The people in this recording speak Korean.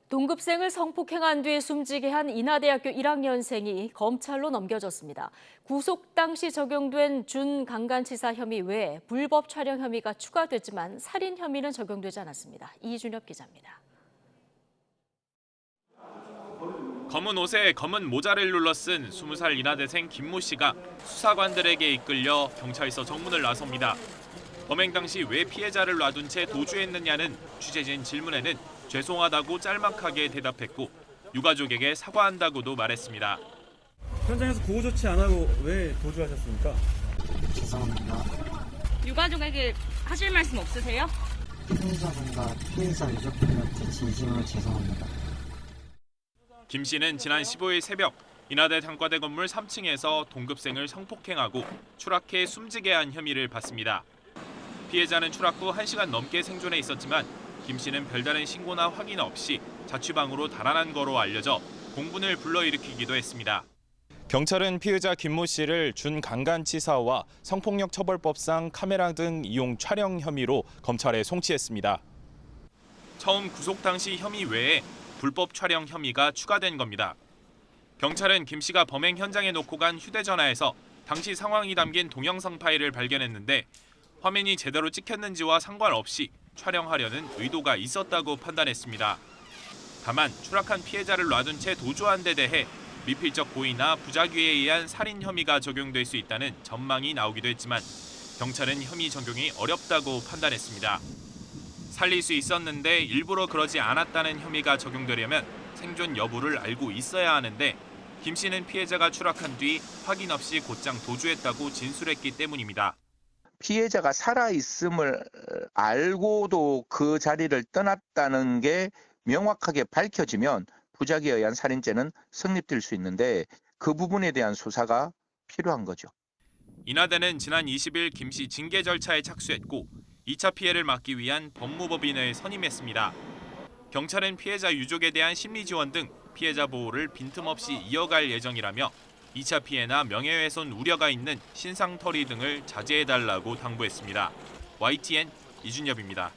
동급생을 성폭행한 뒤 숨지게 한 인하대학교 1학년생이 검찰로 넘겨졌습니다. 구속 당시 적용된 준강간치사 혐의 외에 불법 촬영 혐의가 추가됐지만 살인 혐의는 적용되지 않았습니다. 이준엽 기자입니다. 검은 옷에 검은 모자를 눌러쓴 20살 인하대생 김모 씨가 수사관들에게 이끌려 경찰서 정문을 나섭니다. 범행 당시 왜 피해자를 놔둔 채 도주했느냐는 취재진 질문에는 죄송하다고 짤막하게 대답했고 유가족에게 사과한다고도 말했습니다. 현장에서 구호 조치 안 하고 왜 도주하셨습니까? 죄송합니다. 유가족에게 하실 말씀 없으세요? 피해자분과 피해자 유족분한테 진심으로 죄송합니다. 김 씨는 지난 15일 새벽 인하대 단과대 건물 3층에서 동급생을 성폭행하고 추락해 숨지게 한 혐의를 받습니다. 피해자는 추락 후 1시간 넘게 생존해 있었지만 김 씨는 별다른 신고나 확인 없이 자취방으로 달아난 거로 알려져 공분을 불러일으키기도 했습니다. 경찰은 피해자 김모 씨를 준강간치사와 성폭력 처벌법상 카메라 등 이용 촬영 혐의로 검찰에 송치했습니다. 처음 구속 당시 혐의 외에 불법 촬영 혐의가 추가된 겁니다. 경찰은 김 씨가 범행 현장에 놓고 간 휴대전화에서 당시 상황이 담긴 동영상 파일을 발견했는데 화면이 제대로 찍혔는지와 상관없이 촬영하려는 의도가 있었다고 판단했습니다. 다만 추락한 피해자를 놔둔 채 도주한 데 대해 미필적 고의나 부작위에 의한 살인 혐의가 적용될 수 있다는 전망이 나오기도 했지만 경찰은 혐의 적용이 어렵다고 판단했습니다. 살릴 수 있었는데 일부러 그러지 않았다는 혐의가 적용되려면 생존 여부를 알고 있어야 하는데 김 씨는 피해자가 추락한 뒤 확인 없이 곧장 도주했다고 진술했기 때문입니다. 피해자가 살아있음을 알고도 그 자리를 떠났다는 게 명확하게 밝혀지면 부작위에 의한 살인죄는 성립될 수 있는데 그 부분에 대한 수사가 필요한 거죠. 인하대는 지난 20일 김 씨 징계 절차에 착수했고 2차 피해를 막기 위한 법무법인을 선임했습니다. 경찰은 피해자 유족에 대한 심리 지원 등 피해자 보호를 빈틈없이 이어갈 예정이라며 2차 피해나 명예훼손 우려가 있는 신상털이 등을 자제해달라고 당부했습니다. YTN 이준엽입니다.